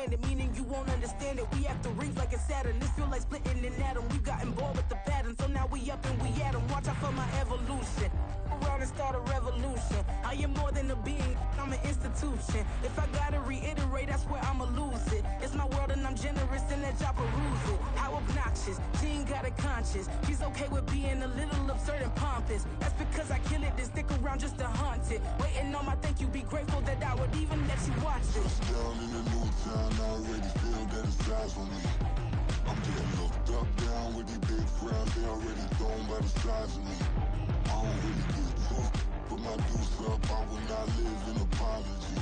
land it, meaning you won't understand it. We have to rings like it's Saturn. This feel like splitting an atom. We've gotten bored with the pattern, so now we up and we at 'em. Watch out for my evolution. Around and start a revolution. I am more than a being, I'm an institution. If I gotta reiterate, that's where I'ma lose it. It's my world and I'm generous and that y'all peruse it. How obnoxious, she ain't got a conscience. She's okay with being a little absurd and pompous. That's because I kill it, then stick around just to haunt it. Waiting on my thank you, be grateful that I would even let you watch it. Down in the new town, I already feel that it's eyes on me. I'm getting looked up, down with these big frowns, they already thrown by the size of me. I don't really get tough, put my deuce up, I will not live in apology.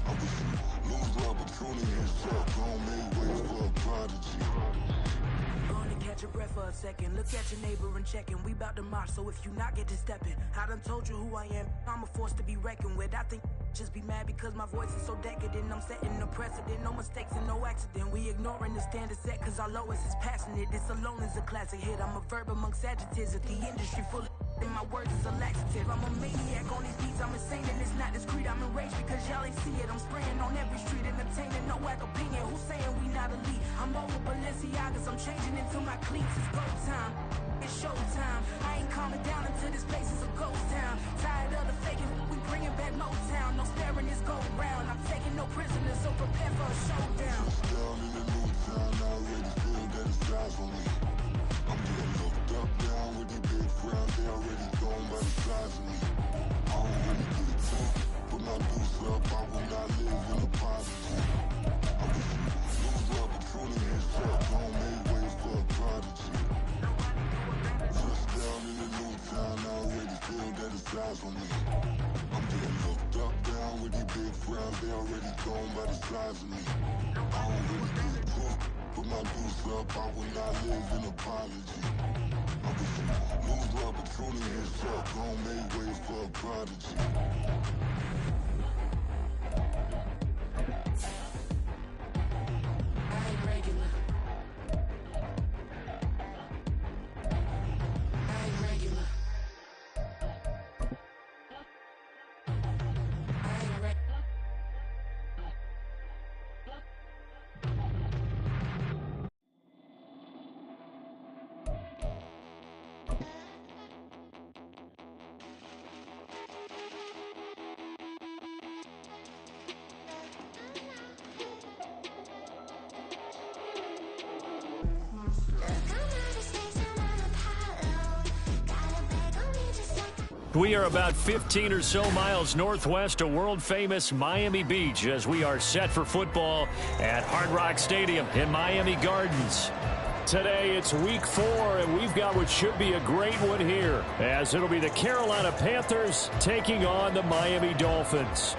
I wish you lose the opportunity and shut, don't make way for a prodigy. Gonna catch your breath for a second. Look at your neighbor and checking. We bout to march, so if you not get to stepping. I done told you who I am. I'm a force to be reckoned with. I think just be mad because my voice is so decadent. I'm setting the precedent. No mistakes and no accident. We ignoring the standard set cause our lowest is passionate. This alone is a classic hit. I'm a verb amongst adjectives. If the industry full of and my words is a laxative. I'm a maniac on these beats. I'm insane and it's not discreet. I'm enraged because y'all ain't see it. I'm spraying on every street, entertaining no whack opinion. Who's saying we not elite? I'm over Balenciagas. I'm changing into my cleats. It's go time. It's showtime. I ain't calming down until this place is a ghost town. Tired of the faking. We bringing back Motown. No sparing this go round. I'm taking no prisoners, so prepare for a showdown. Down in the new town, I already feel that it's eyes on me. I'm getting looked up, down with these big frowns, they already thrown by the size of me. I don't really get tough, put my deuce up, I will not live in apology. I wish you lose the opportunity and shut, don't make way for a prodigy. Just down in the new town, I already feel that it's eyes on me. I'm getting looked up, down with these big frowns, they already thrown by the size of me. I don't really get tough, put my deuce up, I will not live in apology. I wish you lose the opportunity and shut, don't make way for a prodigy. I ain't regular. I ain't regular. I ain't regular. We are about 15 or so miles northwest of world-famous Miami Beach as we are set for football at Hard Rock Stadium in Miami Gardens. Today, it's week 4, and we've got what should be a great one here, as it'll be the Carolina Panthers taking on the Miami Dolphins.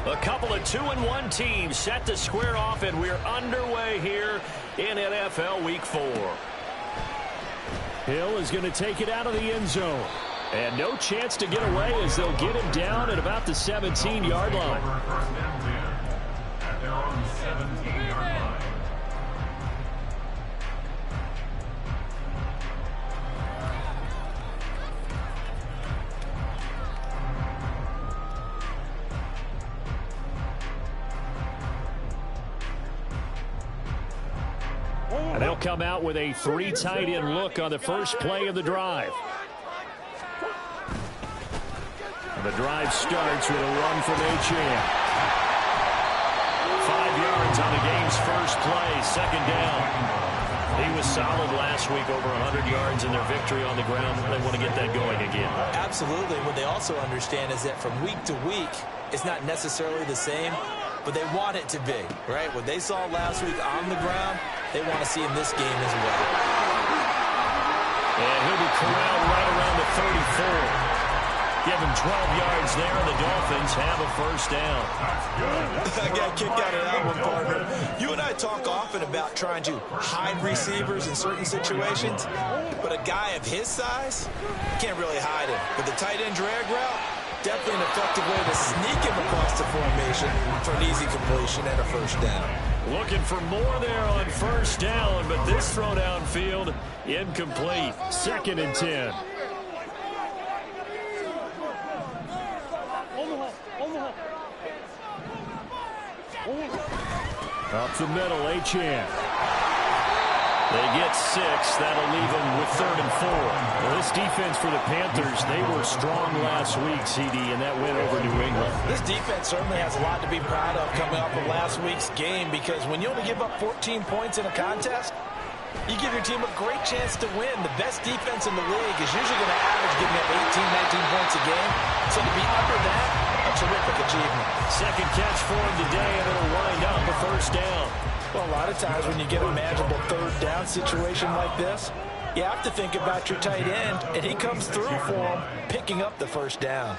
A couple of 2-1 teams set to square off, and we're underway here in NFL Week 4. Hill is going to take it out of the end zone. And no chance to get away as they'll get him down at about the 17-yard line. At their own 17-yard line. And they'll come out with a 3 tight end look on the first play of the drive. And the drive starts with a run from H.M. 5 yards on the game's first play, second down. He was solid last week, over 100 yards in their victory on the ground. They want to get that going again. Absolutely. What they also understand is that from week to week, it's not necessarily the same, but they want it to be, right? What they saw last week on the ground, they want to see in this game as well. And he'll be corralled right around the 34. Give him 12 yards there, and the Dolphins have a first down. I got a kick out of that one, partner. You and I talk often about trying to hide receivers in certain situations, but a guy of his size, you can't really hide him. But the tight end drag route, definitely an effective way to sneak him across the formation for an easy completion and a first down. Looking for more there on first down, but this throw downfield incomplete. 2nd and 10. Up the middle, Achane. They get 6. That'll leave them with 3rd and 4. Well, this defense for the Panthers, they were strong last week, CD, and that went over New England. This defense certainly has a lot to be proud of coming off of last week's game, because when you only give up 14 points in a contest, you give your team a great chance to win. The best defense in the league is usually going to average giving up 18, 19 points a game. So to be under that, a terrific achievement. 2nd catch for him today, and it'll wind up a 1st down. Well, a lot of times when you get a manageable 3rd down situation like this, you have to think about your tight end, and he comes through for him, picking up the 1st down.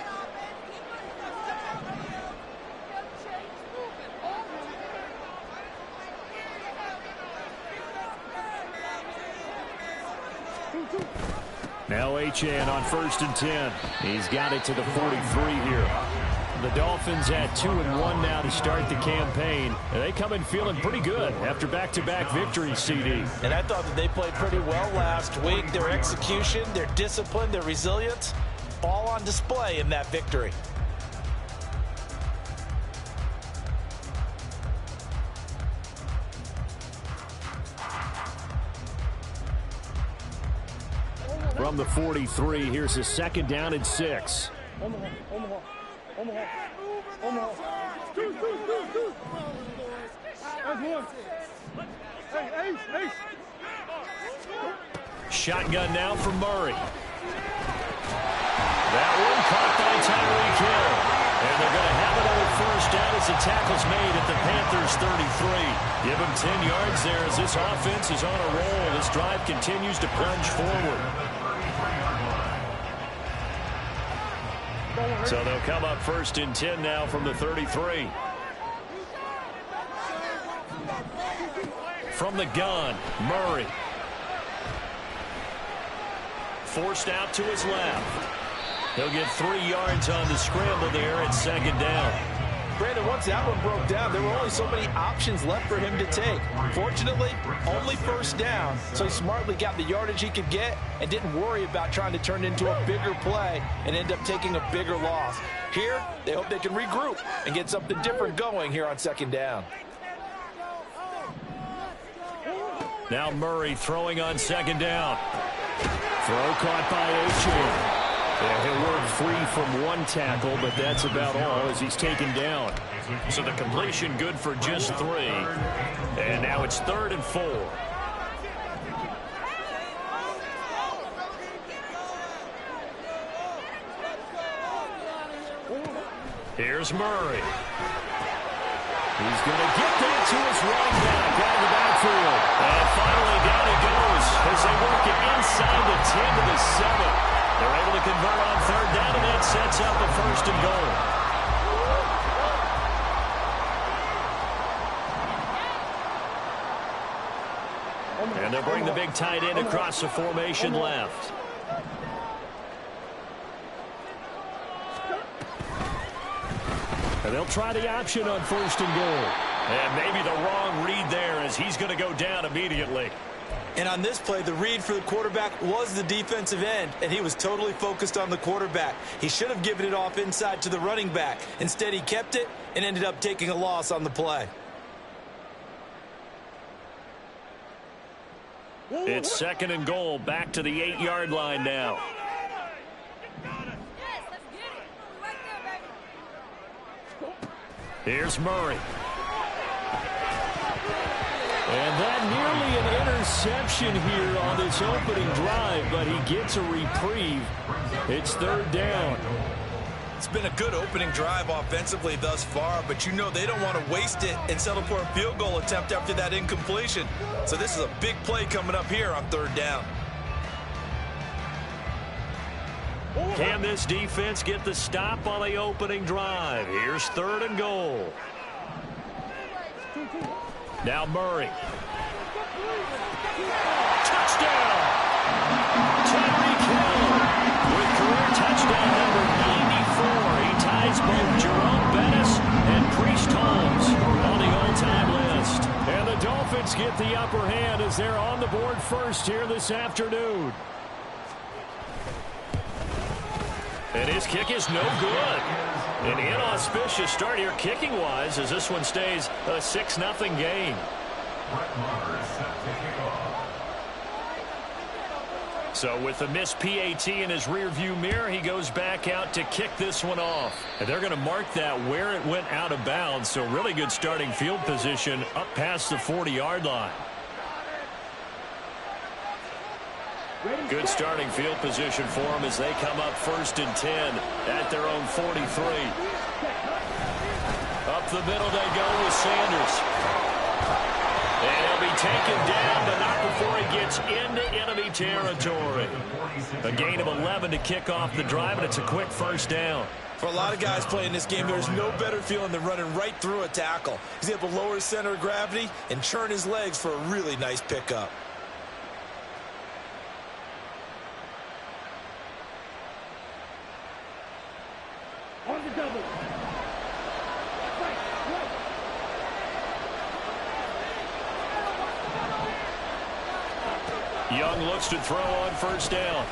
Now Achane on 1st and 10. He's got it to the 43 here. The Dolphins at 2-1 now to start the campaign. And they come in feeling pretty good after back-to-back victories, CD. And I thought that they played pretty well last week. Their execution, their discipline, their resilience, all on display in that victory. From the 43, here's a 2nd down and 6. Shotgun now for Murray. That one caught by Tyreek Hill. And they're going to have it on 1st down as the tackle's made at the Panthers' 33. Give them 10 yards there as this offense is on a roll. This drive continues to plunge forward. So they'll come up 1st and 10 now from the 33. From the gun, Murray. Forced out to his left. He'll get 3 yards on the scramble there at 2nd down. Brandon, once that one broke down, there were only so many options left for him to take. Fortunately, only 1st down, so he smartly got the yardage he could get and didn't worry about trying to turn it into a bigger play and end up taking a bigger loss. Here, they hope they can regroup and get something different going here on 2nd down. Now Murray throwing on 2nd down. Throw caught by Achane. Yeah, he'll work free from one tackle, but that's about all as he's taken down. So the completion good for just 3. And now it's 3rd and 4. Here's Murray. He's going to get that to his running back out of the backfield. And finally down he goes as they work it inside the 10 to the 7. They're able to convert on 3rd down, and that sets up a 1st and goal. And they'll bring the big tight end across the formation left. And they'll try the option on 1st and goal. And maybe the wrong read there as he's going to go down immediately. And on this play, the read for the quarterback was the defensive end, and he was totally focused on the quarterback. He should have given it off inside to the running back. Instead, he kept it and ended up taking a loss on the play. It's 2nd and goal, back to the 8-yard line now. Here's Murray. And that nearly an interception here on this opening drive, but he gets a reprieve. It's 3rd down. It's been a good opening drive offensively thus far, but you know they don't want to waste it and settle for a field goal attempt after that incompletion. So this is a big play coming up here on 3rd down. Can this defense get the stop on the opening drive? Here's 3rd and goal. Now Murray. Touchdown! Tyreek Hill with career touchdown number 94. He ties has both Jerome Bettis and Priest Holmes on the all-time list. And the Dolphins get the upper hand as they're on the board first here this afternoon. And his kick is no good. An inauspicious start here kicking-wise as this one stays a 6-0 game. So with the missed PAT in his rearview mirror, he goes back out to kick this one off. And they're going to mark that where it went out of bounds. So really good starting field position up past the 40-yard line. Good starting field position for them as they come up 1st and 10 at their own 43. Up the middle they go with Sanders. And he'll be taken down, but not before he gets into enemy territory. A gain of 11 to kick off the drive, and it's a quick first down. For a lot of guys playing this game, there's no better feeling than running right through a tackle. He's able to lower his center of gravity and churn his legs for a really nice pickup. On the double. Young looks to throw on first down.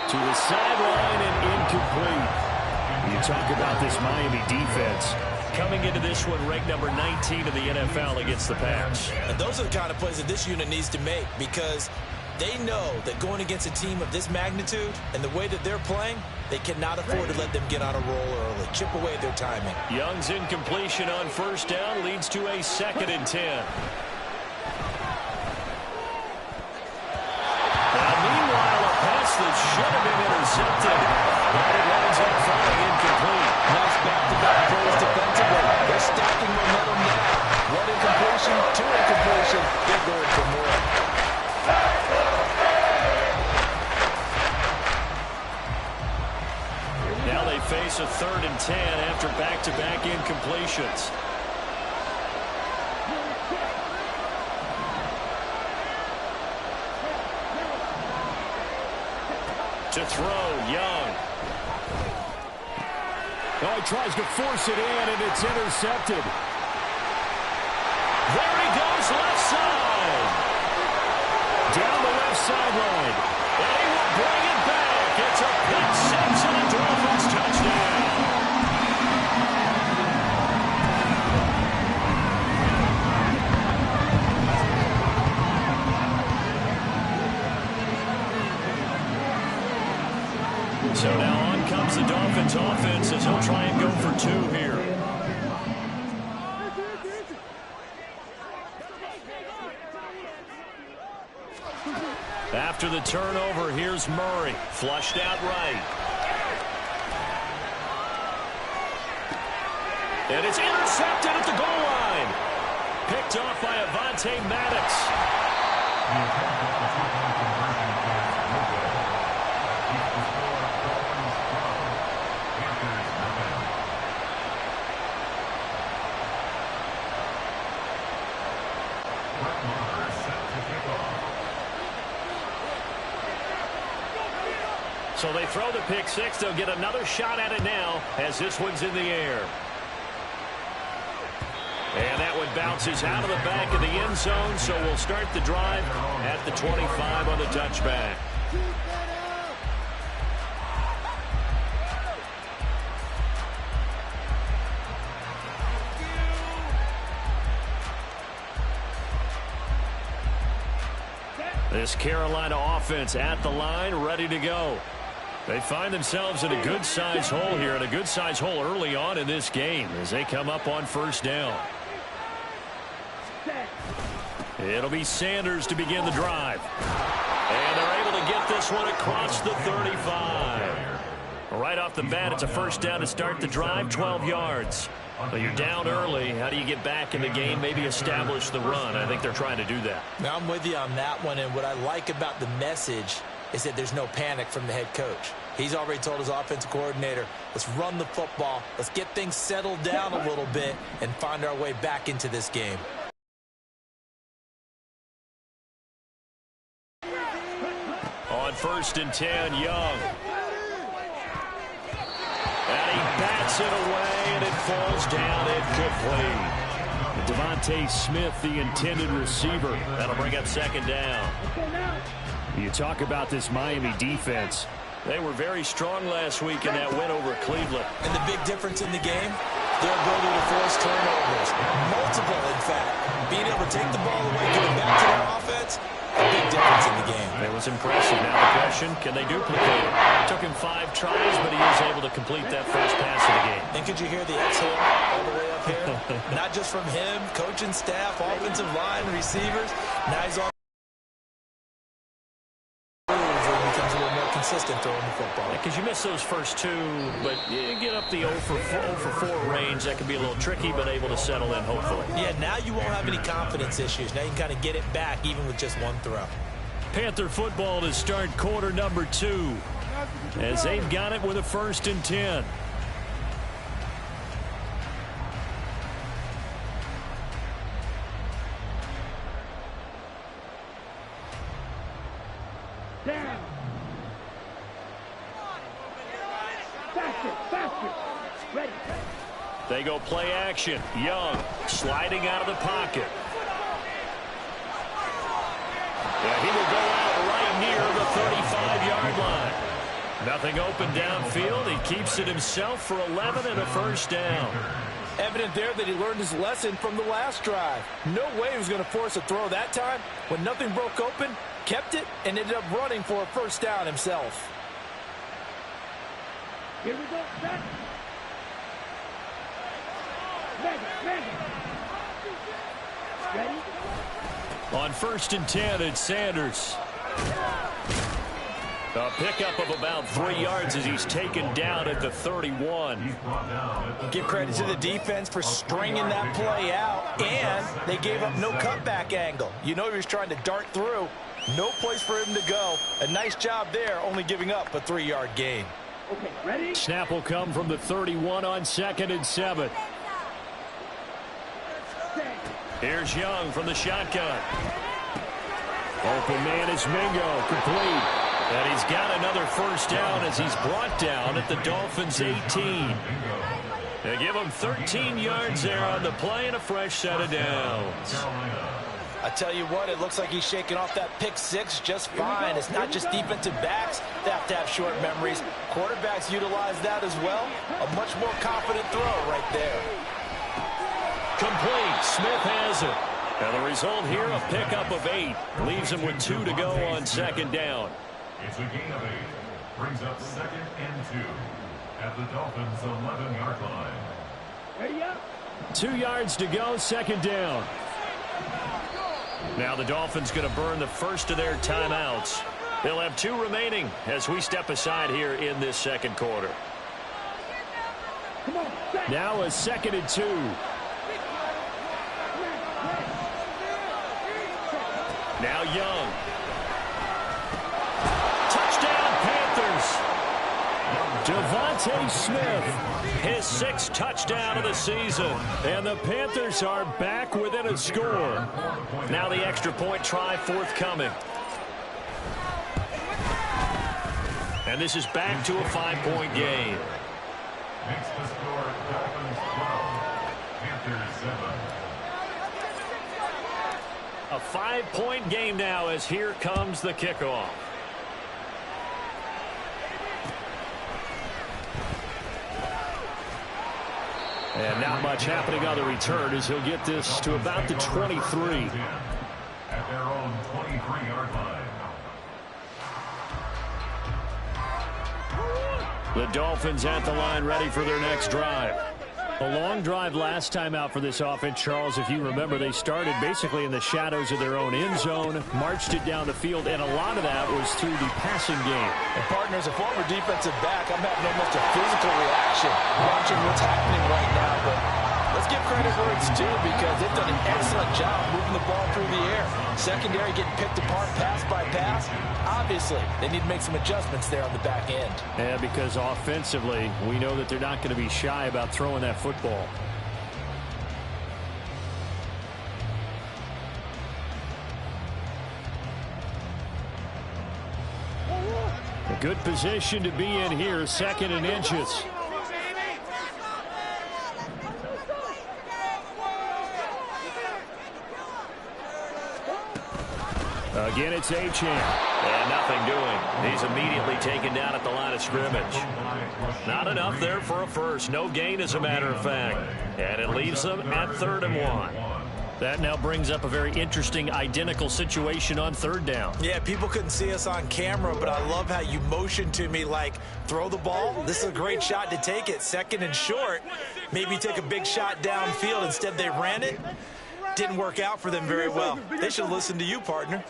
To the sideline and incomplete. You talk about this Miami defense. Coming into this one, ranked number 19 in the NFL against the pass. And those are the kind of plays that this unit needs to make because they know that going against a team of this magnitude and the way that they're playing, they cannot afford to let them get on a roll early. Chip away at their timing. Young's incompletion on first down leads to a 2nd and 10. That should have been intercepted, but it winds up falling incomplete. Nice back-to-back plays defensively. They're stacking momentum now. One incompletion, 2 incompletion. They're going for more. Now they face a 3rd and 10 after back-to-back incompletions. To throw, Young. Oh, he tries to force it in, and it's intercepted. There he goes, left side. Down the left sideline. And he will bring it back. It's a pick 6 and a Dolphins touchdown. So now on comes the Dolphins offense as he'll try and go for 2 here. After the turnover, here's Murray. Flushed out right. And it's intercepted at the goal line. Picked off by Avonte Maddox. So they throw the pick 6. They'll get another shot at it now as this one's in the air. And that one bounces out of the back of the end zone, so we'll start the drive at the 25 on the touchback. This Carolina offense at the line, ready to go. They find themselves in a good-sized hole here, and a good-sized hole early on in this game as they come up on first down. It'll be Sanders to begin the drive. And they're able to get this one across the 35. Right off the bat, it's a first down to start the drive, 12 yards. Well, you're down early. How do you get back in the game, maybe establish the run? I think they're trying to do that. Now, I'm with you on that one, and what I like about the message is that there's no panic from the head coach. He's already told his offensive coordinator, let's run the football, let's get things settled down a little bit and find our way back into this game. On first and 10, Young. Gets it away, and it falls down incomplete. Devontae Smith, the intended receiver. That'll bring up second down. You talk about this Miami defense. They were very strong last week in that win over Cleveland. And the big difference in the game, their ability to force turnovers. Multiple, in fact. Being able to take the ball away, get it back to their offense, a big difference in the game. It was impressive. Now the question, can they duplicate it? Took him 5 tries, but he was able to complete that first pass of the game. And could you hear the exhale all the way up here? Not just from him, coaching staff, offensive line, receivers. Now he's on consistent throwing the football. Because you miss those first 2, but you get up the 0 for 4 range. That can be a little tricky, but able to settle in, hopefully. Yeah, now you won't have any confidence issues. Now you can kind of get it back, even with just 1 throw. Panther football to start quarter number 2, as they've got it with a 1st and 10. Down. Faster. Ready. They go play action. Young sliding out of the pocket. Yeah, he will go out right near the 35-yard line. Nothing open downfield. He keeps it himself for 11 and a 1st down. Evident there that he learned his lesson from the last drive. No way he was going to force a throw that time. When nothing broke open, kept it, and ended up running for a 1st down himself. Here we go, set. Ready. On 1st and 10, it's Sanders. A pickup of about 3 yards as he's taken down at the 31. Give credit to the defense for stringing that play out, and they gave up no cutback angle. You know he was trying to dart through. No place for him to go. A nice job there, only giving up a 3-yard gain. Okay, ready? Snap will come from the 31 on 2nd and 7. Here's Young from the shotgun. Open man is Mingo, complete. And he's got another 1st down as he's brought down at the Dolphins' 18. They give him 13 yards there on the play and a fresh set of downs. I tell you what, it looks like he's shaking off that pick 6 just fine. It's not just defensive backs that have to have short memories. Quarterbacks utilize that as well. A much more confident throw right there. Complete. Smith has it. And the result here, a pickup of 8. Leaves him with 2 to go on 2nd down. It's a gain of 8. Brings up 2nd and 2 at the Dolphins' 11-yard line. Ready up. 2 yards to go, 2nd down. Now the Dolphins going to burn the first of their timeouts. They'll have 2 remaining as we step aside here in this 2nd quarter. Come on, set. Now a 2nd and 2. Now Young. Touchdown Panthers. Devontae Smith, his 6th touchdown of the season. And the Panthers are back within a score. Now the extra point try forthcoming. And this is back to a 5-point game. Makes the score Dolphins 12, Panthers 7. A 5-point game now as here comes the kickoff. And not much happening on the return as he'll get this to about the 23. At their own 23-yard line. The Dolphins at the line ready for their next drive. A long drive last time out for this offense, Charles. If you remember, they started basically in the shadows of their own end zone, marched it down the field, and a lot of that was through the passing game. And partner, as a former defensive back, I'm having almost a physical reaction watching what's happening right now. But let's give credit where it's due because they've done an excellent job moving the ball through the air. Secondary getting picked apart pass by pass. Obviously, they need to make some adjustments there on the back end. Yeah, because offensively, we know that they're not going to be shy about throwing that football. A good position to be in here, 2nd and inches. Again, it's Achane. And nothing doing. He's immediately taken down at the line of scrimmage. Not enough there for a first. No gain, as a matter of fact. And it leaves them at 3rd and 1. That now brings up a very interesting identical situation on 3rd down. Yeah, people couldn't see us on camera, but I love how you motioned to me like, throw the ball. This is a great shot to take it. 2nd and short. Maybe take a big shot downfield. Instead, they ran it. Didn't work out for them very well. They should listen to you, partner.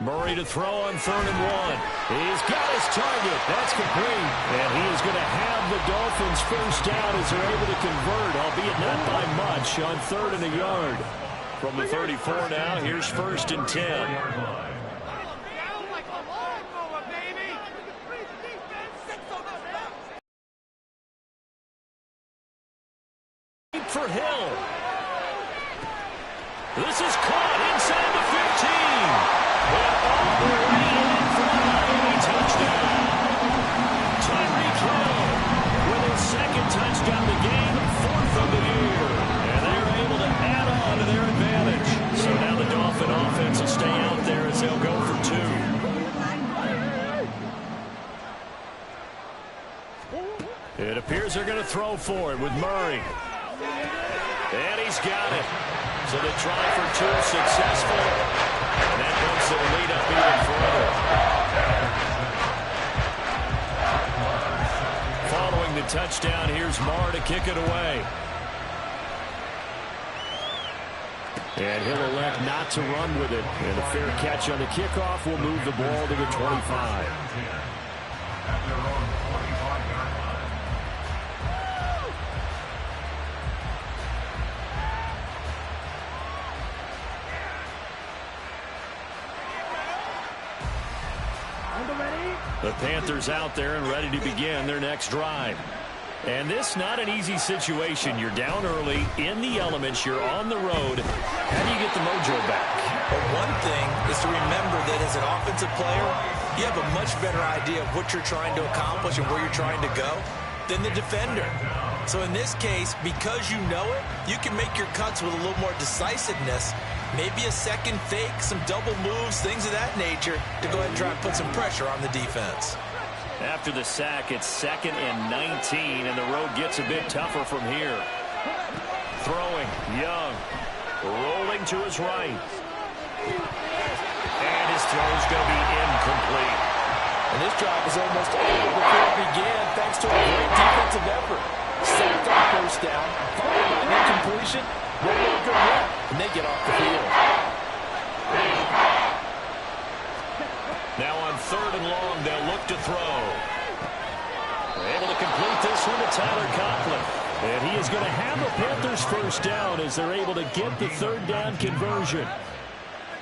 Murray to throw on 3rd and 1. He's got his target. That's complete. And he is going to have the Dolphins first down as they're able to convert, albeit not by much, on 3rd and a yard. From the 34 now, here's 1st and 10. For Hill. This is caught inside the 15. And all the way in for the Miami touchdown. Tyreek Hill with his 2nd touchdown of the game, 4th of the year. And they're able to add on to their advantage. So now the Dolphin offense will stay out there as they'll go for 2. It appears they're going to throw for it with Murray. And he's got it. So the try for 2 successful. And that bumps the lead up even further. Following the touchdown, here's Marr to kick it away. And he'll elect not to run with it. And a fair catch on the kickoff will move the ball to the 25. The Panthers out there and ready to begin their next drive. And this not an easy situation. You're down early, in the elements, you're on the road. How do you get the mojo back? But one thing is to remember that as an offensive player, you have a much better idea of what you're trying to accomplish and where you're trying to go than the defender. So in this case, because you know it, you can make your cuts with a little more decisiveness. Maybe a second fake, some double moves, things of that nature to go ahead and try and put some pressure on the defense. After the sack, it's 2nd and 19, and the road gets a bit tougher from here. Throwing, Young, rolling to his right. And his throw's going to be incomplete. And this drive is almost over before it began, thanks to a great defensive effort. Sacked on 1st down, followed by an incompletion. One more good rep, and they get off the field. Now on 3rd and long, they'll look to throw. They're able to complete this one to Tyler Conklin. And he is going to have the Panthers first down as they're able to get the 3rd down conversion.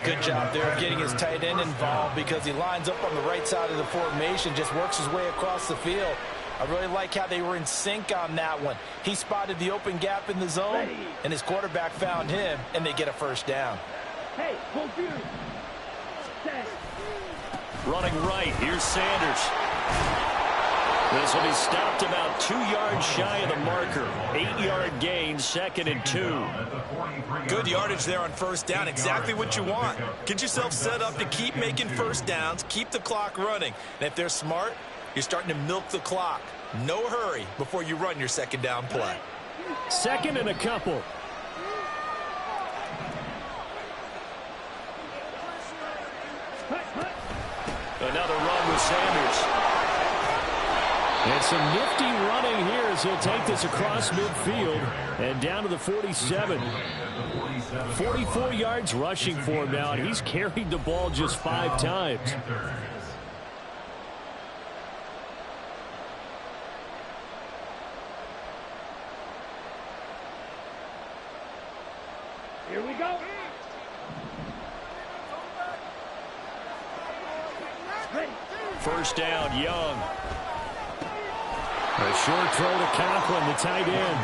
Good job there of getting his tight end involved because he lines up on the right side of the formation, just works his way across the field. I really like how they were in sync on that one. He spotted the open gap in the zone, and his quarterback found him, and they get a first down. Hey, hold you. Running right, here's Sanders. This will be stopped about 2 yards shy of the marker. 8-yard gain, 2nd and 2. Good yardage there on 1st down, exactly what you want. Get yourself set up to keep making first downs, keep the clock running. And if they're smart, you're starting to milk the clock. No hurry before you run your 2nd down play. 2nd and a couple. Another run with Sanders. And some nifty running here as he'll take this across midfield and down to the 47. 44 yards rushing for him now, and he's carried the ball just 5 times. Here we go. Ready. First down, Young. A short throw to Conklin, the tight end.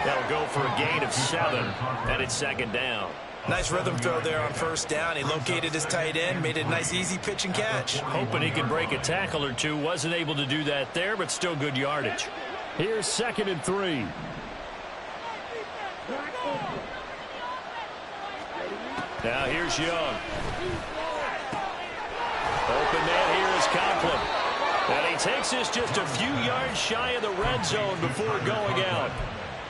That'll go for a gain of 7, and it's 2nd down. Nice rhythm throw there on 1st down. He located his tight end, made it a nice easy pitch and catch. Hoping he could break a tackle or two. Wasn't able to do that there, but still good yardage. Here's 2nd and 3. Now here's Young. Open man here is Conklin. And he takes this just a few yards shy of the red zone before going out.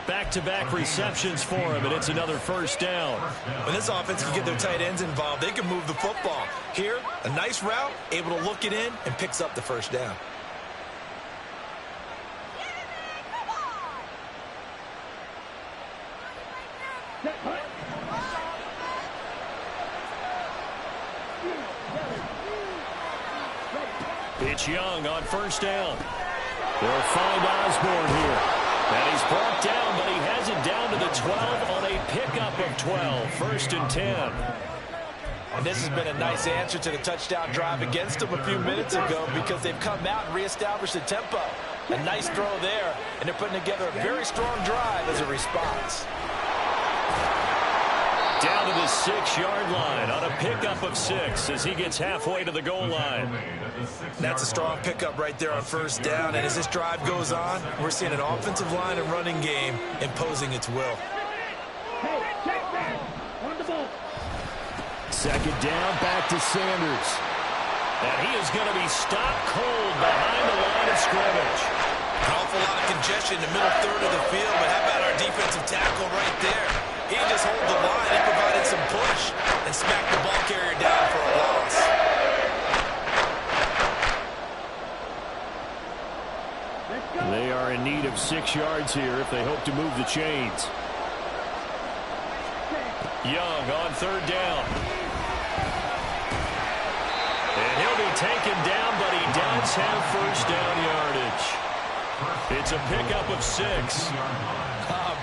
Back-to-back receptions for him, and it's another first down. When this offense can get their tight ends involved, they can move the football. Here, a nice route, able to look it in, and picks up the first down. It's Young on first down. They'll find Osborne here. And he's brought down, but he has it down to the 12 on a pickup of 12. First and 10. And this has been a nice answer to the touchdown drive against them a few minutes ago because they've come out and reestablished the tempo. A nice throw there, and they're putting together a very strong drive as a response. Down to the 6-yard line on a pickup of 6 as he gets halfway to the goal line. That's a strong pickup right there on first down, and as this drive goes on, we're seeing an offensive line and running game imposing its will. Hey, check that. On the ball. Second down, back to Sanders. And he is going to be stopped cold behind the line of scrimmage. An awful lot of congestion in the middle third of the field, but how about our defensive tackle right there? He just hold the line. He provided some push and smacked the ball carrier down for a loss. They are in need of 6 yards here if they hope to move the chains. Young on third down. And he'll be taken down, but he does have first down yardage. It's a pickup of 6.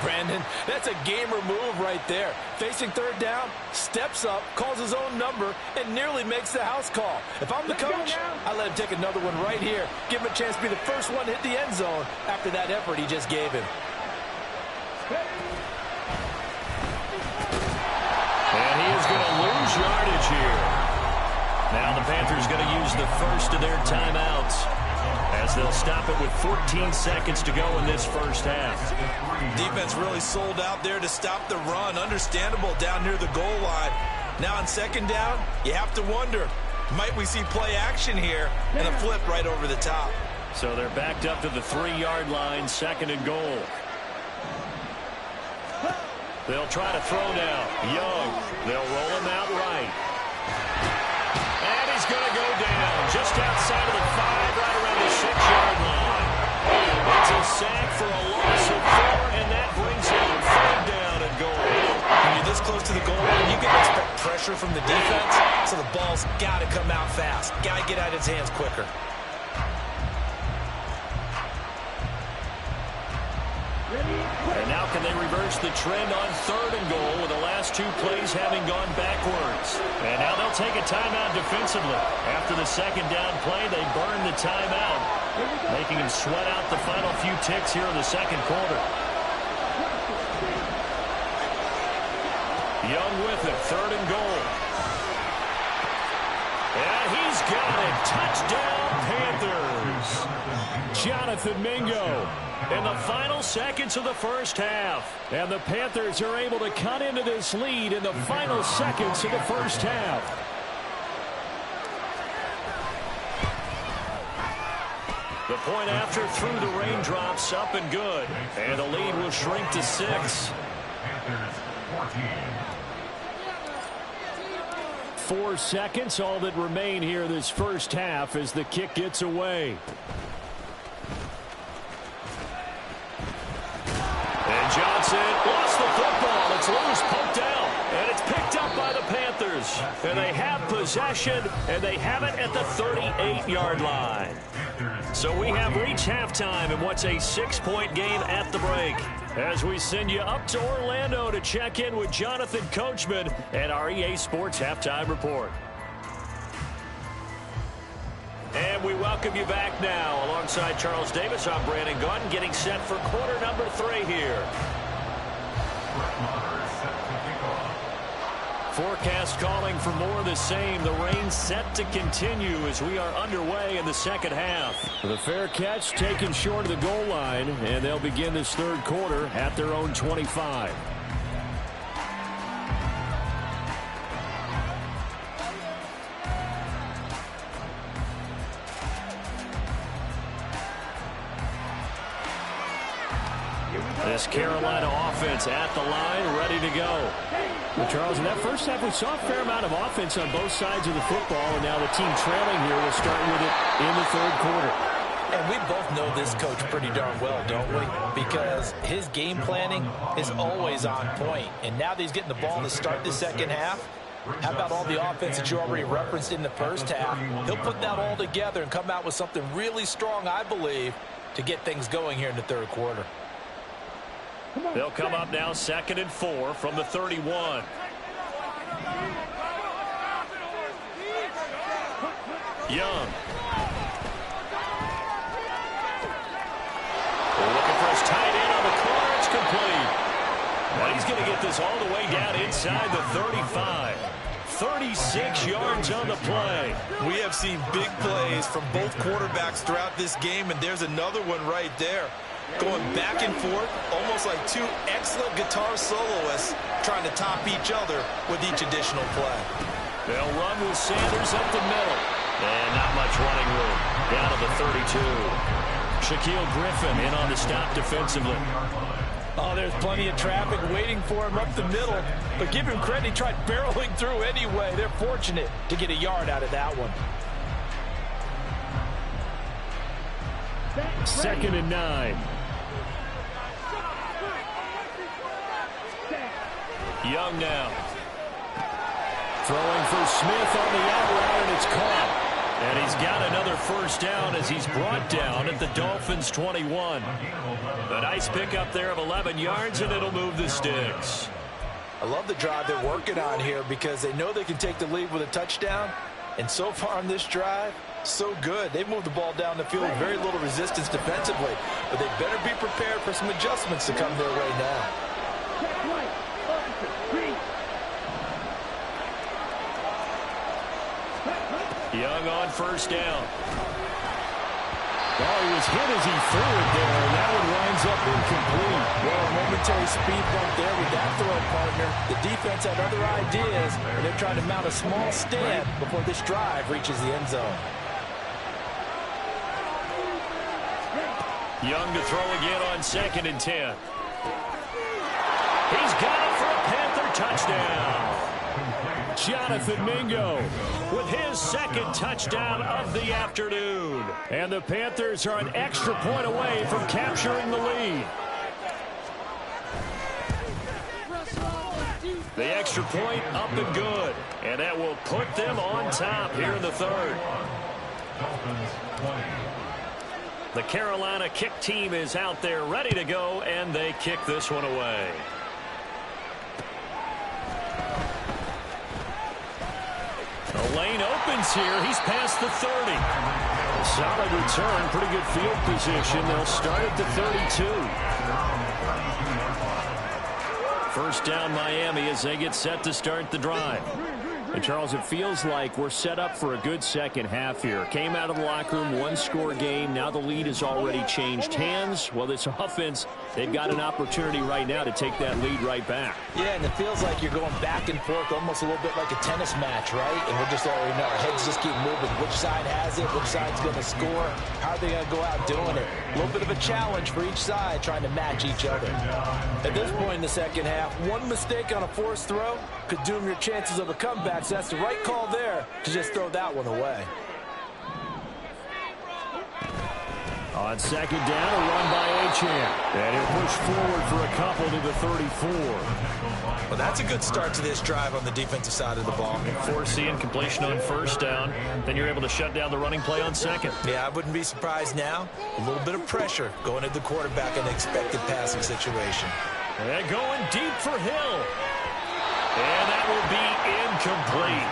Brandon, that's a gamer move right there. Facing third down, steps up, calls his own number, and nearly makes the house call. If I'm the coach, I let him take another one right here. Give him a chance to be the first one to hit the end zone after that effort he just gave him. And he is going to lose yardage here. Now the Panthers going to use the first of their timeouts as they'll stop it with 14 seconds to go in this first half. Defense really sold out there to stop the run. Understandable down near the goal line. Now on second down, you have to wonder, might we see play action here and a flip right over the top? So they're backed up to the 3-yard line, second and goal. They'll try to throw now. Young, they'll roll him out right. And he's going to go down just outside of the 5, right around the 6-yard line. It's a sack for a loss of 4, and that brings him third down and goal. When you're this close to the goal line, you can expect pressure from the defense, so the ball's got to come out fast. Got to get out of his hands quicker. And now can they reverse the trend on third and goal with the last 2 plays having gone backwards. And now they'll take a timeout defensively. After the second down play, they burn the timeout, making him sweat out the final few ticks here in the second quarter. Young with it, third and goal. And he's got it. Touchdown, Panthers. Jonathan Mingo in the final seconds of the first half. And the Panthers are able to cut into this lead in the final seconds of the first half. The point after through the raindrops, up and good. And the lead will shrink to 6. Panthers 14. 4 seconds, all that remain here this first half as the kick gets away. And Johnson lost the football. It's loose, poked out, and it's picked up by the Panthers. And they have possession, and they have it at the 38-yard line. So we have reached halftime in what's a 6-point game at the break, as we send you up to Orlando to check in with Jonathan Coachman and our EA Sports Halftime Report. And we welcome you back now. Alongside Charles Davis, I'm Brandon Gaudin, getting set for quarter number 3 here. Forecast calling for more of the same. The rain set to continue as we are underway in the second half. The fair catch taken short of the goal line, and they'll begin this third quarter at their own 25. This Carolina offense at the line, ready to go. Well, Charles, in that first half, we saw a fair amount of offense on both sides of the football, and now the team trailing here will start with it in the third quarter. And we both know this coach pretty darn well, don't we? Because his game planning is always on point. And now that he's getting the ball to start the second half, how about all the offense that you already referenced in the first half? He'll put that all together and come out with something really strong, I believe, to get things going here in the third quarter. They'll come up now 2nd and 4 from the 31. Young. Looking for his tight end on the corner. It's complete. Well, he's going to get this all the way down inside the 35. 36 yards on the play. We have seen big plays from both quarterbacks throughout this game, and there's another one right there. Going back and forth, almost like two excellent guitar soloists trying to top each other with each additional play. They'll run with Sanders up the middle. And not much running room. Down to the 32. Shaquille Griffin in on the stop defensively. Oh, there's plenty of traffic waiting for him up the middle. But give him credit, he tried barreling through anyway. They're fortunate to get a yard out of that one. 2nd and 9. Young now. Throwing for Smith on the out route, and it's caught. And he's got another first down as he's brought down at the Dolphins' 21. A nice pickup there of 11 yards, and it'll move the sticks. I love the drive they're working on here because they know they can take the lead with a touchdown. And so far on this drive, so good. They've moved the ball down the field with very little resistance defensively. But they better be prepared for some adjustments to come their way now. Young on first down. Oh, he was hit as he threw it there, and that one winds up incomplete. Well, a momentary speed bump there with that throw, partner. The defense had other ideas, and they're trying to mount a small stand before this drive reaches the end zone. Young to throw again on 2nd and 10. He's got it for a Panther touchdown. Jonathan Mingo with his 2nd touchdown of the afternoon. And the Panthers are an extra point away from capturing the lead. The extra point up and good. And that will put them on top here in the third. The Carolina kick team is out there ready to go, and they kick this one away. The lane opens here. He's past the 30. Solid return. Pretty good field position. They'll start at the 32. First down Miami as they get set to start the drive. And Charles, it feels like we're set up for a good second half here. Came out of the locker room, one-score game. Now the lead has already changed hands. Well, this offense, they've got an opportunity right now to take that lead right back. Yeah, and it feels like you're going back and forth almost a little bit like a tennis match, right? And we're just already know our heads just keep moving. Which side has it? Which side's going to score? How are they going to go out doing it? A little bit of a challenge for each side trying to match each other. At this point in the second half, one mistake on a forced throw could doom your chances of a comeback. So that's the right call there to just throw that one away. On 2nd down, a run by Achane. And he'll push forward for a couple to the 34. Well, that's a good start to this drive on the defensive side of the ball. Force the incompletion on first down. Then you're able to shut down the running play on 2nd. Yeah, I wouldn't be surprised now. A little bit of pressure going at the quarterback in an expected passing situation. And going deep for Hill. And that will be incomplete.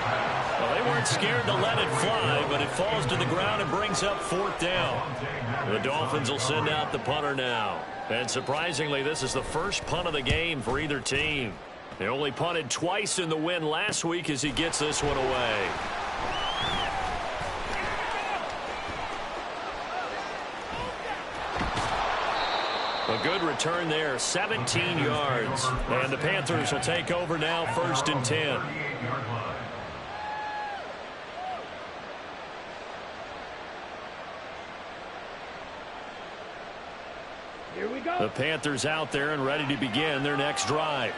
Well, they weren't scared to let it fly, but it falls to the ground and brings up 4th down. The Dolphins will send out the punter now. And surprisingly, this is the first punt of the game for either team. They only punted twice in the win last week as he gets this one away. A good return there, 17 yards. And the Panthers will take over now, 1st and 10. Here we go. The Panthers out there and ready to begin their next drive.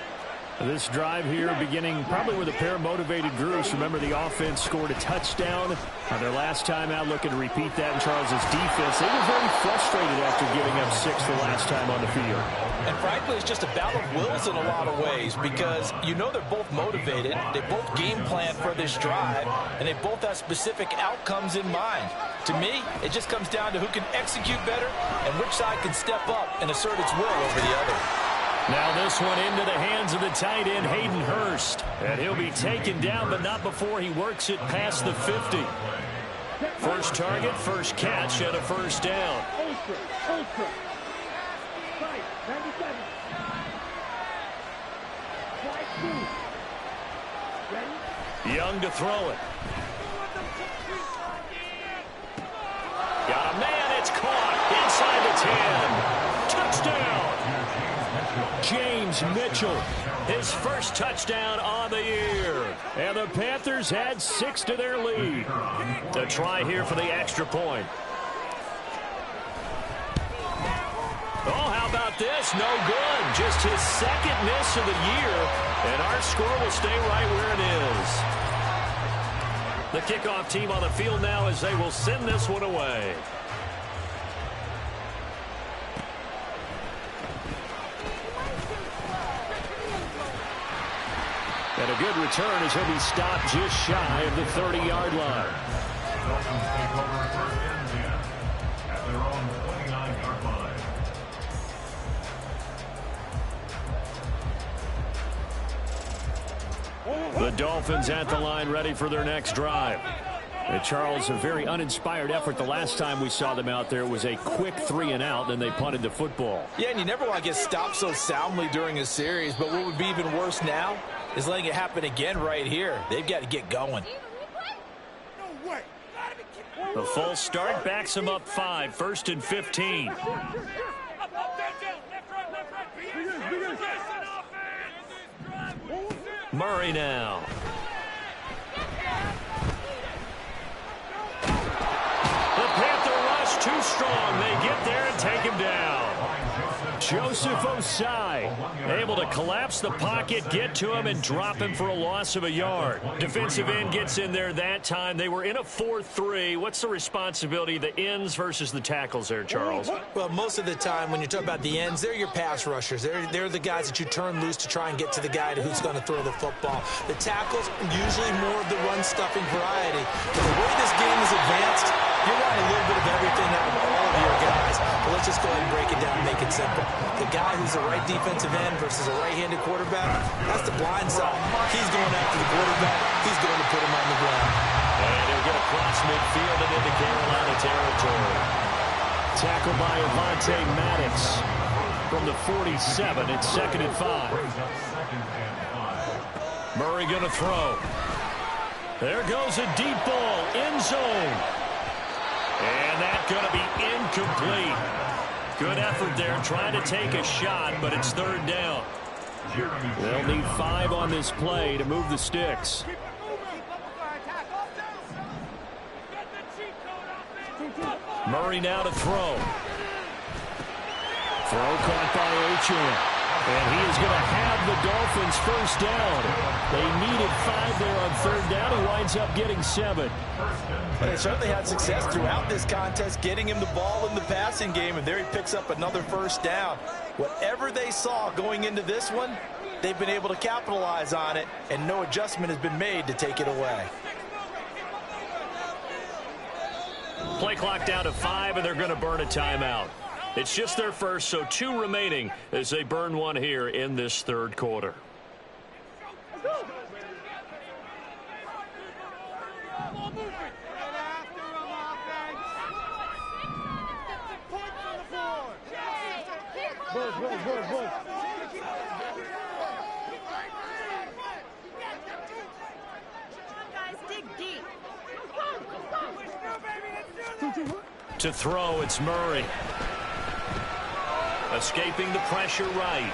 This drive here beginning probably with a pair of motivated groups. Remember, the offense scored a touchdown on their last time out, looking to repeat that in Charles's defense. They were very frustrated after giving up 6 the last time on the field. And frankly, it's just a battle of wills in a lot of ways because you know they're both motivated. They both game plan for this drive, and they both have specific outcomes in mind. To me, it just comes down to who can execute better and which side can step up and assert its will over the other. Now this one into the hands of the tight end, Hayden Hurst. And he'll be taken down, but not before he works it past the 50. First target, first catch, and a first down. Young to throw it. Got a man, it's caught inside the 10. Touchdown! James Mitchell, his first touchdown on the year. And the Panthers add 6 to their lead. The try here for the extra point. Oh, how about this? No good. Just his second miss of the year. And our score will stay right where it is. The kickoff team on the field now as they will send this one away. And a good return as he'll be stopped just shy of the 30-yard line. Dolphins take over first and 10 at their own 29-yard line. The Dolphins at the line ready for their next drive. And Charles, a very uninspired effort the last time we saw them out there. It was a quick 3-and-out, and they punted the football. Yeah, and you never want to get stopped so soundly during a series, but what would be even worse now is letting it happen again right here. They've got to get going. The false start backs them up 5, 1st and 15. Murray now. The Panther rush too strong. They get there and take him down. Joseph Osai able to collapse the pocket, get to him, and drop him for a loss of a yard. Defensive end gets in there that time. They were in a 4-3. What's the responsibility of the ends versus the tackles there, Charles? Well, most of the time when you talk about the ends, they're your pass rushers. They're the guys that you turn loose to try and get to the guy who's going to throw the football. The tackles, usually more of the run-stuffing variety. But the way this game is advanced, you're wanting a little bit of everything out of all of your guys. But let's just go ahead and break it down and make it simple. The guy who's a right defensive end versus a right-handed quarterback, that's the blind side. He's going after the quarterback. He's going to put him on the ground. And he'll get across midfield and into Carolina territory. Tackled by Avonte Maddox from the 47. It's 2nd and 5. Murray going to throw. There goes a deep ball, end zone. And that's going to be incomplete. Good effort there, trying to take a shot, but it's 3rd down. They'll need 5 on this play to move the sticks. Murray now to throw. Throw caught by Achane. And he is going to have the Dolphins first down. They needed 5 there on 3rd down. He winds up getting 7. But they certainly had success throughout this contest, getting him the ball in the passing game, and there he picks up another first down. Whatever they saw going into this one, they've been able to capitalize on it, and no adjustment has been made to take it away. Play clock down to 5, and they're going to burn a timeout. It's just their first, so 2 remaining as they burn one here in this 3rd quarter. To throw, it's Murray. Escaping the pressure right.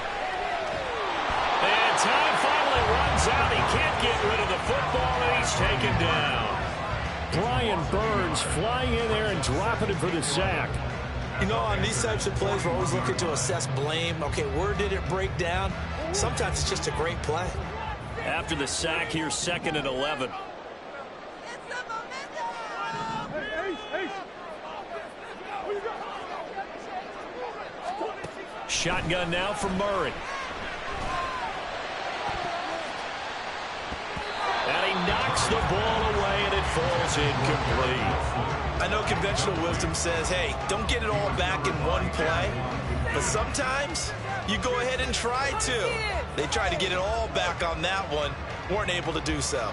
And time finally runs out. He can't get rid of the football, and he's taken down. Brian Burns flying in there and dropping it for the sack. You know, on these types of plays, we're always looking to assess blame. Okay, where did it break down? Sometimes it's just a great play. After the sack, here's 2nd and 11. Shotgun now from Murray. And he knocks the ball away, and it falls incomplete. I know conventional wisdom says, hey, don't get it all back in one play. But sometimes you go ahead and try to. They tried to get it all back on that one. Weren't able to do so.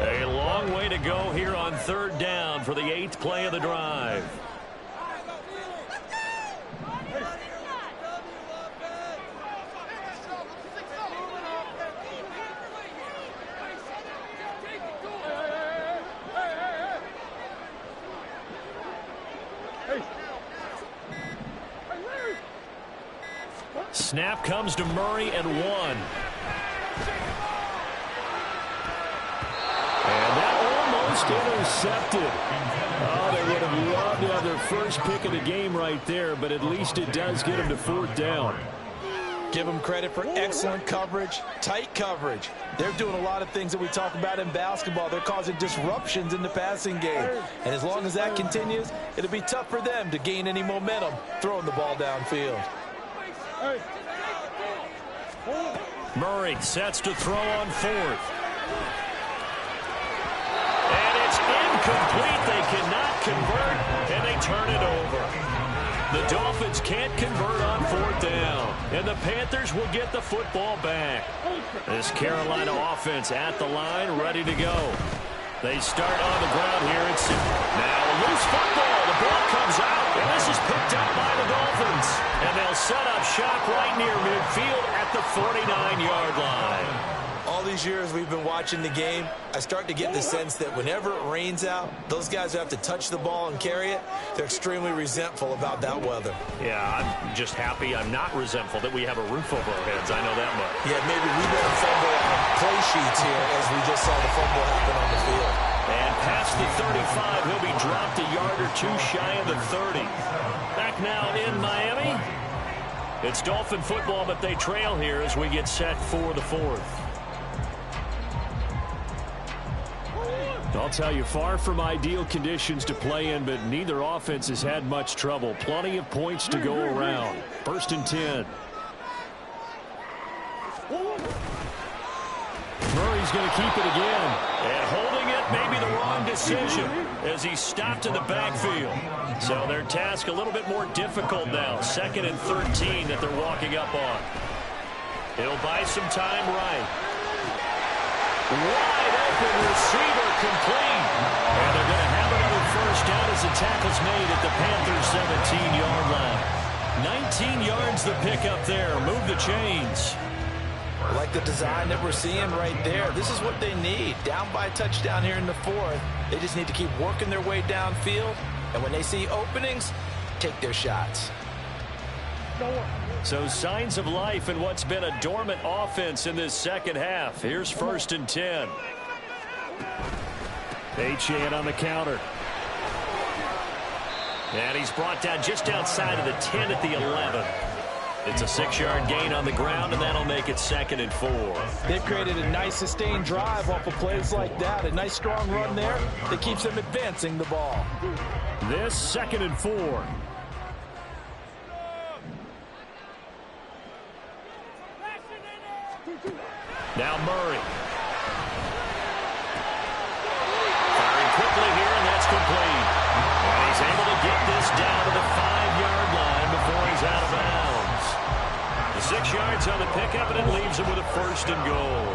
A long way to go here on 3rd down for the 8th play of the drive. Snap comes to Murray and 1. And that almost intercepted. Oh, they would have loved to have their first pick of the game right there, but at least it does get them to 4th down. Give them credit for excellent coverage, tight coverage. They're doing a lot of things that we talk about in basketball. They're causing disruptions in the passing game. And as long as that continues, it'll be tough for them to gain any momentum throwing the ball downfield. Murray sets to throw on 4th. And it's incomplete. They cannot convert, and they turn it over. The Dolphins can't convert on 4th down, and the Panthers will get the football back. This Carolina offense at the line, ready to go. They start on the ground here. It's now a loose football. The ball comes out, and this is picked up by the Dolphins. And they'll set up shop right near midfield at the 49-yard line. All these years we've been watching the game, I start to get the sense that whenever it rains out, those guys who have to touch the ball and carry it, they're extremely resentful about that weather. Yeah, I'm just happy I'm not resentful that we have a roof over our heads. I know that much. Yeah, maybe we won't fumble on play sheets here as we just saw the fumble happen on the field. And past the 35, he'll be dropped a yard or two shy of the 30. Back now in Miami. It's Dolphin football, but they trail here as we get set for the 4th. I'll tell you, far from ideal conditions to play in, but neither offense has had much trouble. Plenty of points to go around. 1st and 10. Murray's going to keep it again. And holding it may be the wrong decision as he's stopped in the backfield. So their task a little bit more difficult now. 2nd and 13 that they're walking up on. He'll buy some time right. Wide open receiver complete. And they're going to have another 1st down as the tackle's made at the Panthers' 17-yard line. 19 yards the pickup there. Move the chains. Like the design that we're seeing right there. This is what they need. Down by a touchdown here in the 4th. They just need to keep working their way downfield. And when they see openings, take their shots. So signs of life in what's been a dormant offense in this 2nd half. Here's 1st and 10. Achane on the counter. And he's brought down just outside of the 10 at the 11. It's a 6-yard gain on the ground, and that'll make it 2nd and 4. They've created a nice sustained drive off of plays like that. A nice strong run there that keeps them advancing the ball. This 2nd and 4. Now Murray. Firing quickly here, and that's complete. And he's able to get this down to the 5-yard line before he's out of bounds. The 6 yards on the pickup, and it leaves him with a 1st and goal.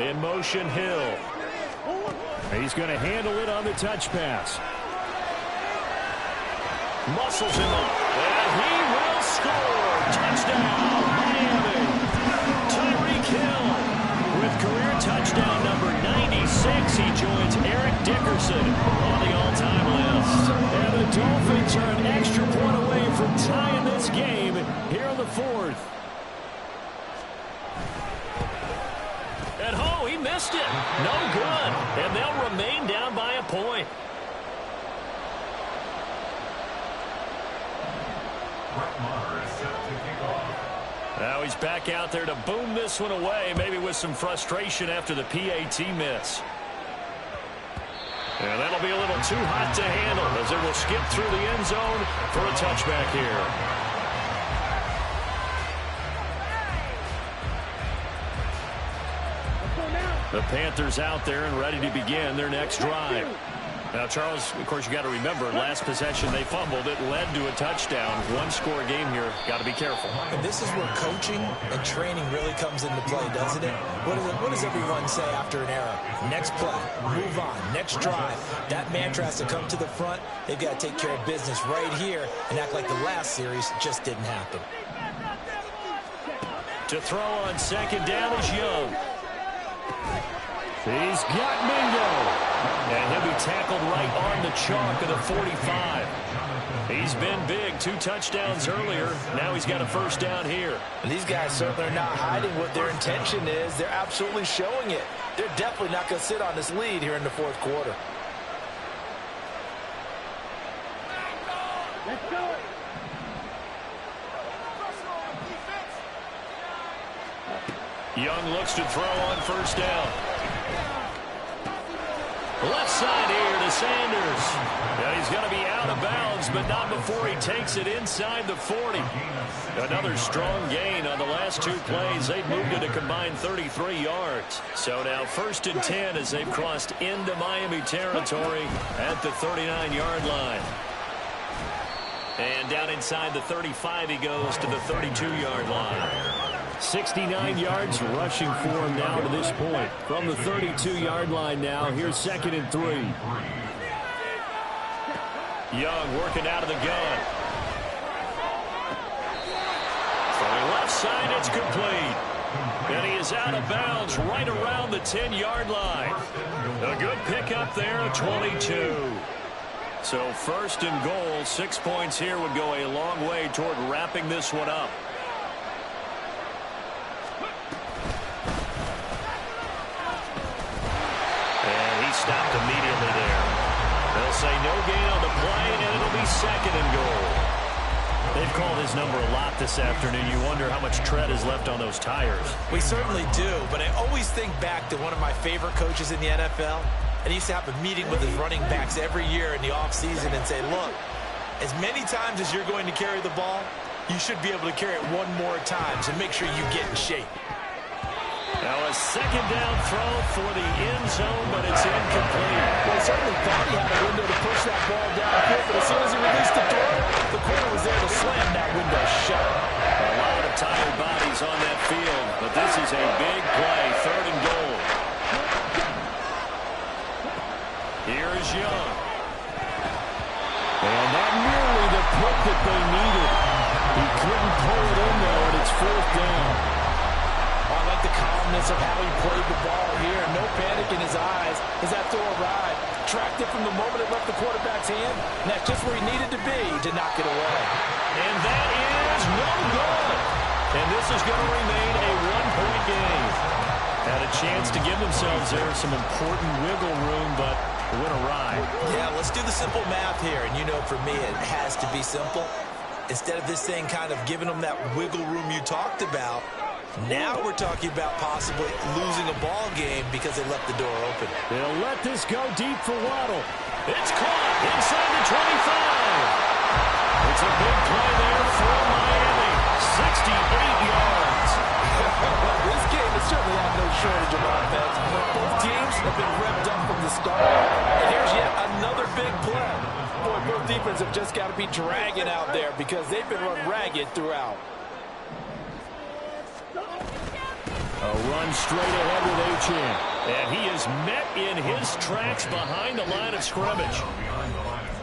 In motion, Hill. He's going to handle it on the touch pass. Muscles him up, and he will score. Touchdown, Miami. Tyreek Hill with career touchdown number 96. He joins Eric Dickerson on the all-time list. And the Dolphins are an extra point away from tying this game here in the 4th. And he missed it. No good. And they'll remain down by a try. Now he's back out there to boom this one away, maybe with some frustration after the PAT miss. And that'll be a little too hot to handle as it will skip through the end zone for a touchback here. The Panthers out there and ready to begin their next drive. Now, Charles, of course, you got to remember, last possession they fumbled. It led to a touchdown. One-score game here. Got to be careful. And this is where coaching and training really comes into play, doesn't it? What does everyone say after an error? Next play, move on, next drive. That mantra has to come to the front. They've got to take care of business right here and act like the last series just didn't happen. To throw on second down is Young. He's got Mingo. And he'll be tackled right on the chalk of the 45. He's been big. 2 touchdowns earlier. Now he's got a first down here. And these guys certainly are not hiding what their intention is. They're absolutely showing it. They're definitely not going to sit on this lead here in the fourth quarter. Let's go. Young looks to throw on first down. Left side here to Sanders. And he's going to be out of bounds, but not before he takes it inside the 40. Another strong gain on the last 2 plays. They've moved it a combined 33 yards. So now 1st and 10 as they've crossed into Miami territory at the 39-yard line. And down inside the 35 he goes to the 32-yard line. 69 yards rushing for him now to this point. From the 32-yard line now, here's 2nd and 3. Young working out of the gun. From left side, it's complete. And he is out of bounds right around the 10-yard line. A good pickup there at 22. So 1st and goal, 6 points here would go a long way toward wrapping this one up. Stopped immediately there. They'll say no gain on the play, and it'll be 2nd and goal. They've called his number a lot this afternoon. You wonder how much tread is left on those tires. We certainly do, but I always think back to one of my favorite coaches in the NFL. And he used to have a meeting with his running backs every year in the offseason and say, look, as many times as you're going to carry the ball, you should be able to carry it 1 more time, so make sure you get in shape. Now a 2nd down throw for the end zone, but it's incomplete. Well, he certainly thought he had a window to push that ball down quick, but as soon as he released the throw, the corner was there to slam that window shut. A lot of tired bodies on that field, but this is a big play, 3rd and goal. Here's Young. And not nearly the pick that they needed. He couldn't pull it in, though, and it's 4th down. I like the calmness of how he played the ball here. No panic in his eyes as that throw arrived. Tracked it from the moment it left the quarterback's hand, and that's just where he needed to be to knock it away. And that is no good. And this is going to remain a 1-point game. Had a chance to give themselves there some important wiggle room, but it went awry. Yeah, let's do the simple math here. And you know, for me, it has to be simple. Instead of this thing kind of giving them that wiggle room you talked about, now we're talking about possibly losing a ball game because they left the door open. They'll let this go deep for Waddle. It's caught inside the 25. It's a big play there for Miami. 68 yards. This game has certainly had no shortage of offense. Both teams have been revved up from the start. And here's yet another big play. Boy, both defenses have just got to be dragging out there because they've been run ragged throughout. A run straight ahead with Achane. And he is met in his tracks behind the line of scrimmage.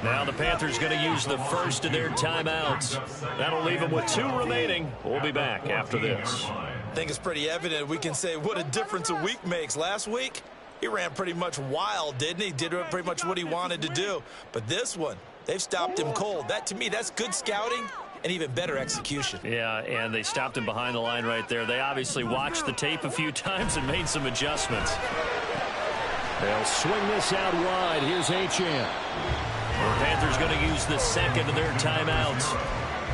Now the Panthers going to use the first of their timeouts. That'll leave them with 2 remaining. We'll be back after this. I think it's pretty evident we can say what a difference a week makes. Last week, he ran pretty much wild, didn't he? Did pretty much what he wanted to do. But this one, they've stopped him cold. That, to me, that's good scouting and even better execution. Yeah, and they stopped him behind the line right there. They obviously watched the tape a few times and made some adjustments. They'll swing this out wide. Here's H.M. The Panthers going to use the second of their timeouts.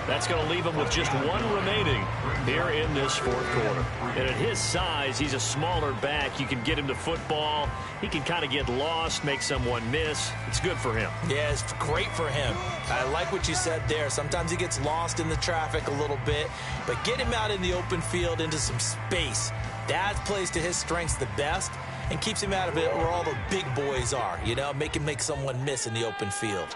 That's going to leave him with just one remaining here in this fourth quarter. And at his size, he's a smaller back. You can get him to football. He can kind of get lost, make someone miss. It's good for him. Yeah, it's great for him. I like what you said there. Sometimes he gets lost in the traffic a little bit, but get him out in the open field into some space. That plays to his strengths the best and keeps him out of it where all the big boys are, you know, make him make someone miss in the open field.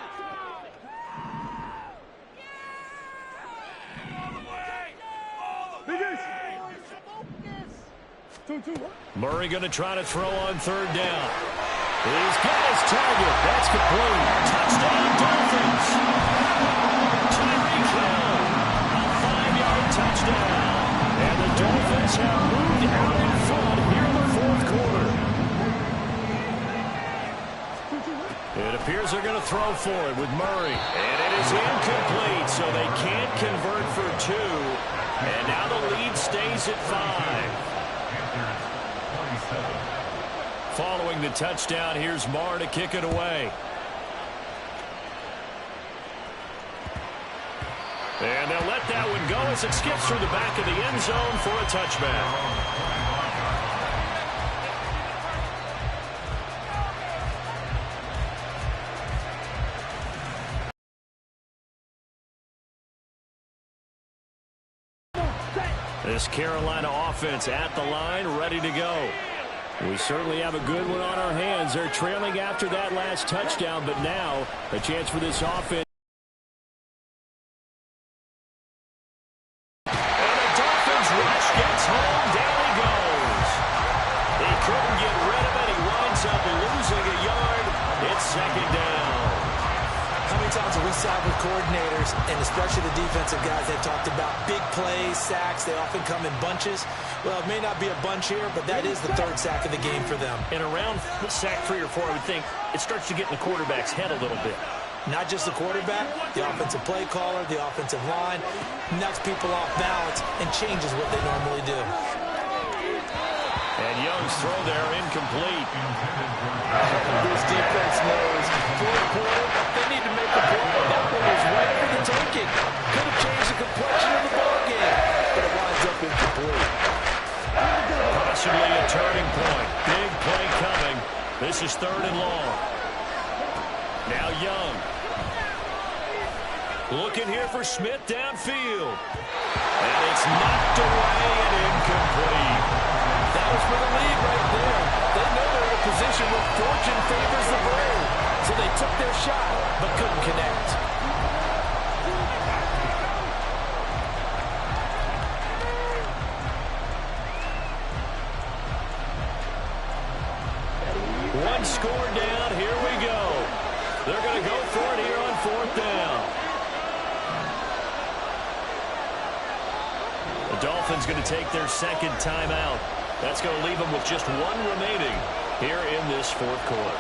Murray going to try to throw on third down. He's got his target. That's complete. Touchdown, Dolphins. Tyreek Hill, a 5-yard touchdown. And the Dolphins have moved out in front here in the fourth quarter. It appears they're going to throw for it with Murray. And it is incomplete, so they can't convert for two. And now the lead stays at 5. Following the touchdown, here's Marr to kick it away. And they'll let that one go as it skips through the back of the end zone for a touchback. This Carolina offense at the line, ready to go. We certainly have a good one on our hands. They're trailing after that last touchdown, but now a chance for this offense. And the Dolphins rush gets home. Down he goes. He couldn't get rid of it. He winds up losing a yard. It's second down. How many times have we sat with coordinators, and especially the defensive guys, that talked about big plays, sacks? They often come in bunches. Well, it may not be a bunch here, but that is the third sack of the game for them. And around sack 3 or 4, I would think it starts to get in the quarterback's head a little bit. Not just the quarterback, the offensive play caller, the offensive line, knocks people off balance and changes what they normally do. And Young's throw there incomplete. This defense knows fourth quarter, they need to make a play. That one was right for the taking. Could have changed the complexion of the ball game, but it winds up incomplete. Possibly a turning point. Big play coming. This is third and long. Now Young. Looking here for Smith downfield. And it's knocked away and incomplete. That was for the lead right there. They know they're in a position where fortune favors the brave. So they took their shot, but couldn't connect. One score down. Here we go. They're going to go for it here on fourth down. The Dolphins going to take their second timeout. That's going to leave them with just one remaining here in this fourth quarter.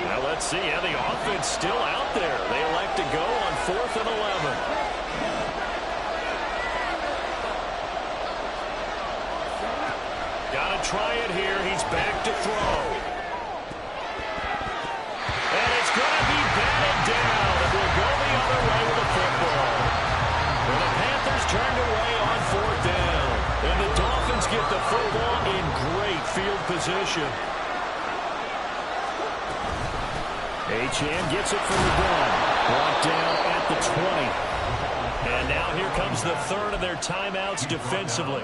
Now let's see. Yeah, the offense still out there. They elect to go on 4th and 11. Got to try it here. He's back to throw. And it's going to be batted down. It will go the other way with the football. And the Panthers turned away on 4th down. And the Dolphins get the football in great field position. H.M. gets it from the gun. Brought down at the 20. And now here comes the third of their timeouts defensively.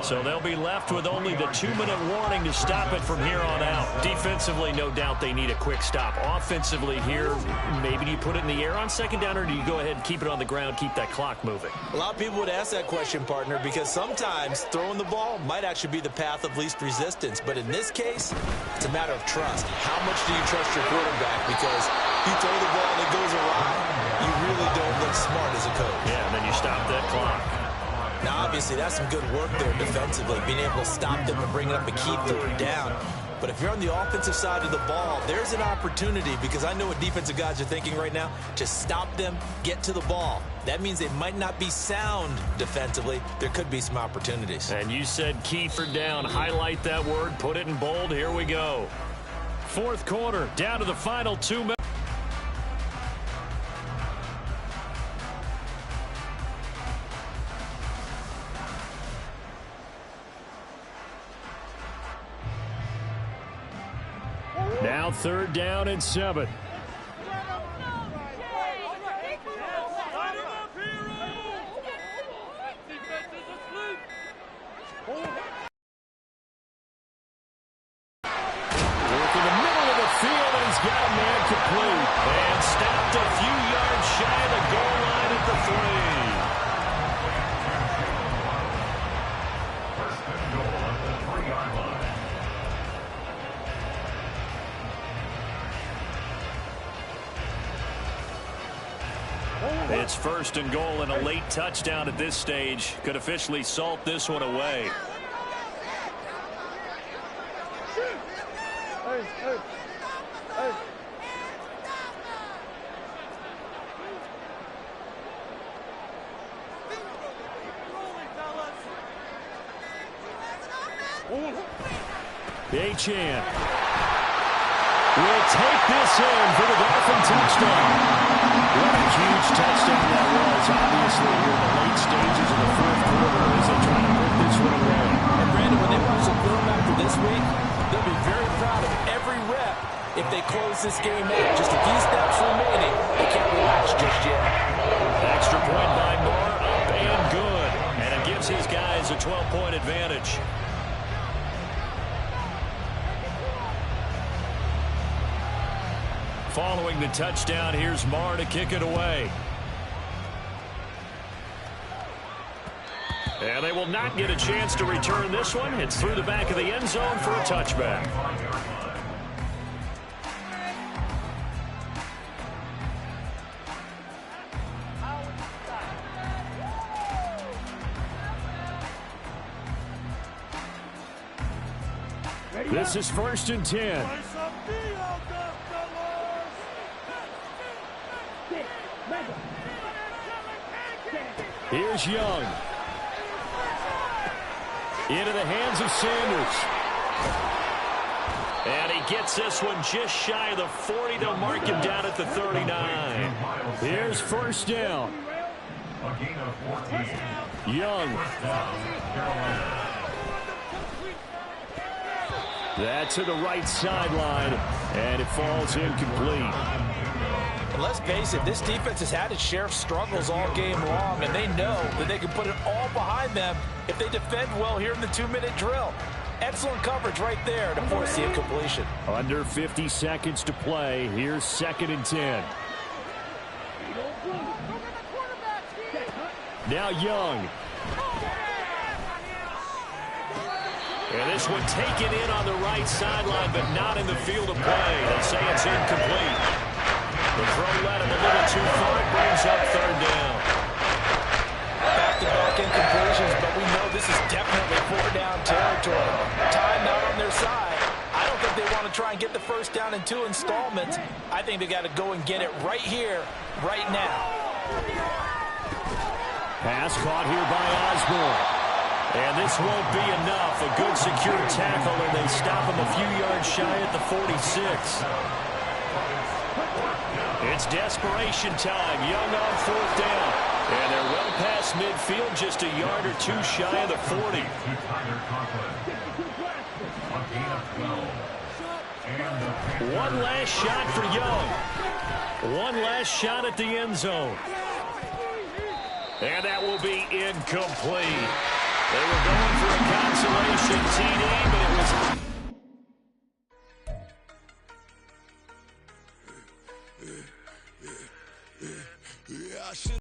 So they'll be left with only the 2-minute warning to stop it from here on out. Defensively, no doubt they need a quick stop. Offensively here, maybe do you put it in the air on second down, or do you go ahead and keep it on the ground, keep that clock moving? A lot of people would ask that question, partner, because sometimes throwing the ball might actually be the path of least resistance. But in this case, it's a matter of trust. How much do you trust your quarterback? Because you throw the ball and it goes awry, you really don't look smart as a coach. Yeah, and then you stop that clock. Now, obviously, that's some good work there defensively, being able to stop them and bring it up a key third down. But if you're on the offensive side of the ball, there's an opportunity, because I know what defensive guys are thinking right now, to stop them, get to the ball. That means they might not be sound defensively. There could be some opportunities. And you said keep her down. Highlight that word. Put it in bold. Here we go. Fourth quarter, down to the final 2 minutes. Now 3rd down and 7. And stopped a few yards shy of the goal line at the 3. First and goal at the 3-yard line. It's 1st and goal, and a late touchdown at this stage could officially salt this one away. Achan will take this in for the Dolphin touchdown. What a huge touchdown that was, obviously, here in the late stages of the 4th quarter as they try to put this one away. And Brandon, when they watch the film after this week, they'll be very proud of every rep if they close this game out. Just a few steps remaining. They can't relax just yet. Extra point by Moore, up and good. And it gives his guys a 12-point advantage. Following the touchdown, here's Marr to kick it away. And they will not get a chance to return this one. It's through the back of the end zone for a touchback. This is 1st and 10. Here's Young. Into the hands of Sanders. And he gets this one just shy of the 40. They'll mark him down at the 39. Here's 1st down. A gain of 14. Young. That's to the right sideline, and it falls incomplete. And let's face it, this defense has had its share of struggles all game long, and they know that they can put it all behind them if they defend well here in the 2-minute drill. Excellent coverage right there to force the incompletion. Under 50 seconds to play. Here's 2nd and 10. Now Young. And this one taken in on the right sideline, but not in the field of play. They say it's incomplete. The throw led him a little too far. It brings up 3rd down. Back-to-back incompletions, but we know this is definitely 4-down territory. Time not on their side. I don't think they want to try and get the 1st down in 2 installments. I think they got to go and get it right here, right now. Pass caught here by Osborne. And this won't be enough. A good secure tackle, and they stop him a few yards shy at the 46. It's desperation time. Young on 4th down. And they're well past midfield, just a yard or 2 shy of the 40. One last shot for Young. One last shot at the end zone. And that will be incomplete. They were going for a consolation.